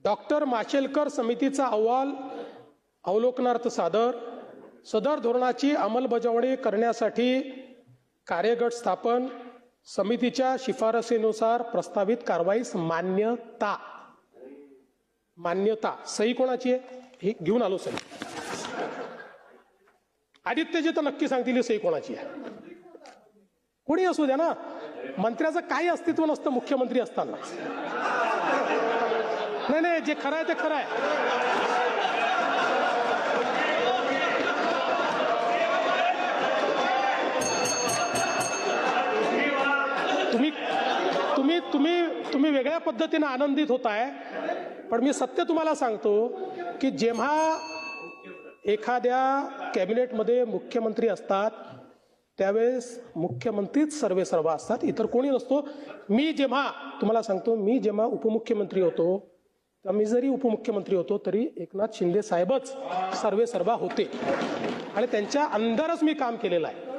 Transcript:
Doctor Mashelkar समितीचा अहवाल अवलोकनार्थ सादर. सदर धोरणाची अंमलबजावणी करण्यासाठी कार्यगट स्थापन. समितीच्या शिफारसीनुसार प्रस्तावित कारवाईस मान्यता. मान्यता सही कोणाची आहे हे घेऊन आलो. सही आदित्यजी तर नक्की सांगतील ही सही कोणाची आहे. कोणी असू द्या ना, मंत्र्याचं काही अस्तित्व नसतं मुख्यमंत्री असताना. नाही नाही, जे खरं आहे ते खरं आहे. तुम्ही वेगळ्या पद्धतीने आनंदित होताय, पण मी सत्य तुम्हाला सांगतो की जेव्हा एखाद्या कॅबिनेटमध्ये मुख्यमंत्री असतात त्यावेळेस मुख्यमंत्रीच सर्वेसर्वा असतात, इतर कोणी नसतो. मी तुम्हाला सांगतो, मी जेव्हा उपमुख्यमंत्री होतो तेव्हा मी जरी उपमुख्यमंत्री होतो तरी एकनाथ शिंदे साहेबच सर्वेसर्वा होते आणि त्यांच्या अंडरच मी काम केलेलं आहे.